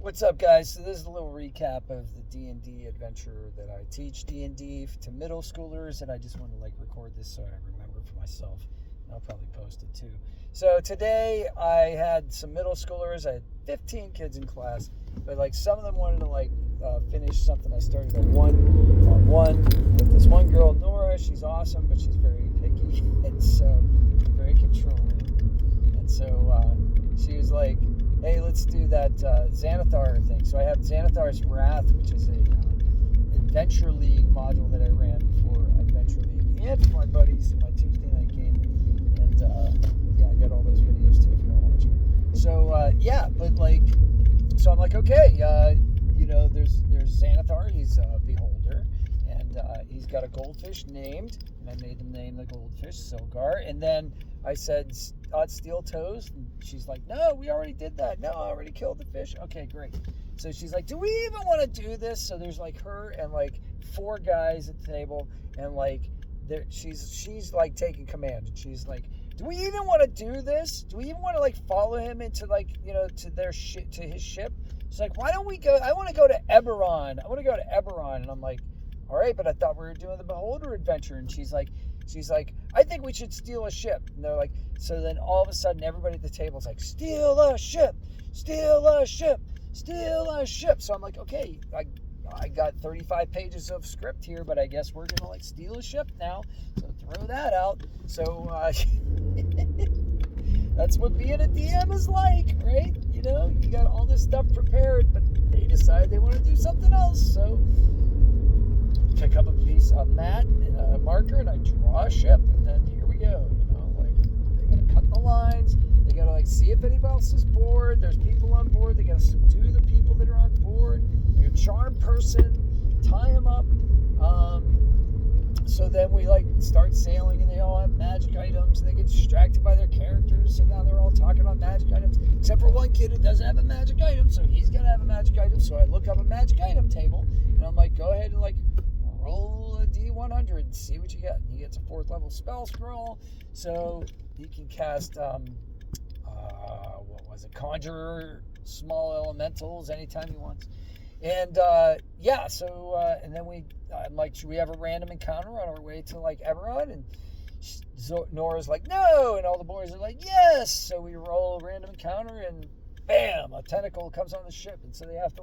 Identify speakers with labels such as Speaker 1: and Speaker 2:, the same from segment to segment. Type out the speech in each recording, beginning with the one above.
Speaker 1: What's up, guys? So this is a little recap of the DnD adventure that I teach DnD to middle schoolers, and I just want to record this so I remember for myself. And I'll probably post it too. So today I had some middle schoolers. I had 15 kids in class, but some of them wanted to finish something I started a one-on-one with this one girl, Nora. She's awesome, but she's very picky and so very controlling. And so she was like, hey, let's do that Xanathar thing. So I have Xanathar's Wrath, which is a Adventure League module that I ran for Adventure League and for my buddies in my Tuesday night game. And I got all those videos too if you want to watch them. So so I'm like, okay, there's Xanathar. He's a beholder, and he's got a goldfish named, and I made him name the goldfish Silgar. And then I said, steel toes, and she's like, no, we already did that. No, I already killed the fish. Okay, great. So she's like, do we even want to do this? So there's her and four guys at the table, and she's taking command, and she's like, do we even want to do this? Do we even want to follow him into to their ship, to his ship? She's like, why don't we go? I want to go to Eberron. And I'm like, all right, but I thought we were doing the Beholder adventure. And she's like, I think we should steal a ship. And they're like, so then all of a sudden everybody at the table is like, steal a ship, steal a ship, steal a ship. So I'm like, okay, I got 35 pages of script here, but I guess we're gonna steal a ship now. So throw that out. So that's what being a DM is like, right? You got all this stuff prepared, but they decide they want to do something else. So pick up a piece of mat and a marker, and I draw a ship, and then here we go. They gotta cut the lines. They gotta see if anybody else is bored. There's people on board. They gotta subdue the people that are on board. Your charm person, tie them up. So then we start sailing, and they all have magic items, and they get distracted by their characters. So now they're all talking about magic items, except for one kid who doesn't have a magic item, so he's gotta have a magic item. So I look up a magic item table, and I'm like, go ahead and roll a D100 and see what you get. And he gets a 4th level spell scroll, so he can cast conjure small elementals anytime he wants. And and then I'm like, should we have a random encounter on our way to Eberron? And Nora's like, no, and all the boys are like, yes. So we roll a random encounter, and bam, a tentacle comes on the ship, and so they have to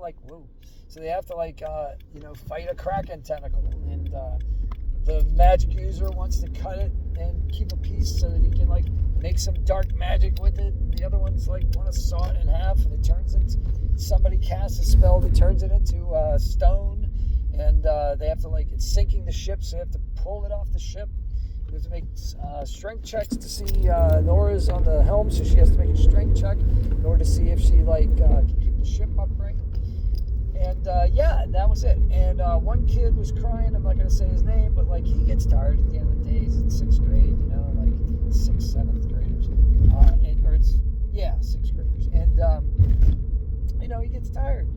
Speaker 1: fight a kraken tentacle, and the magic user wants to cut it and keep a piece so that he can make some dark magic with it. And the other ones want to saw it in half, and it turns into, somebody casts a spell that turns it into stone, and they have to it's sinking the ship, so they have to pull it off the ship. We have to make strength checks to see. Nora's on the helm, so she has to make a strength check in order to see if she can keep the ship upright. And and that was it. And one kid was crying. I'm not going to say his name, but he gets tired at the end of the day. He's in 6th grade, 6th, 7th graders, sixth graders, and he gets tired.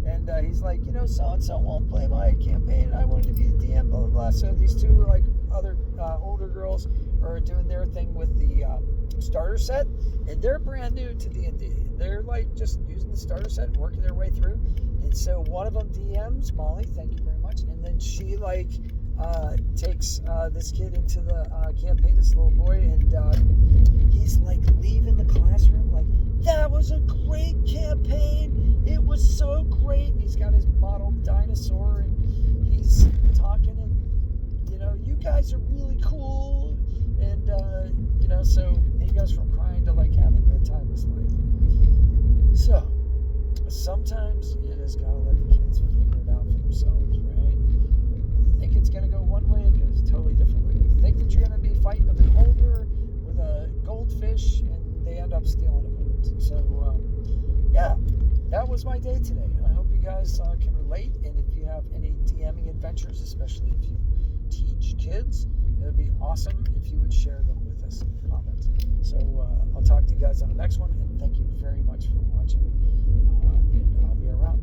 Speaker 1: And he's like, so-and-so won't play my campaign. I wanted to be the DM, blah, blah, blah. So these two, other older girls are doing their thing with the starter set, and they're brand new to D&D. They're, just using the starter set and working their way through. And so one of them DMs, Molly, thank you very much, and then she, takes this kid into the campaign, this little boy, and he's, leaving the classroom, that was a great campaign. It was so great. And he's got his model dinosaur, and he's talking, and you guys are really cool, and so he goes from crying to having the time of his life. So sometimes you just gotta let the kids figure it out for themselves, right? You think it's gonna go one way, it goes a totally different way. You think that you're gonna be fighting a beholder with a goldfish, and they end up stealing a boat. So that was my day today. I hope you guys can relate, and if you have any DMing adventures, especially if you teach kids, it would be awesome if you would share them with us in the comments. So I'll talk to you guys on the next one, and thank you very much for watching, and I'll be around.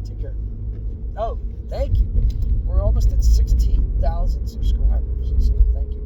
Speaker 1: Take care. Oh, thank you. We're almost at 16,000 subscribers, so thank you.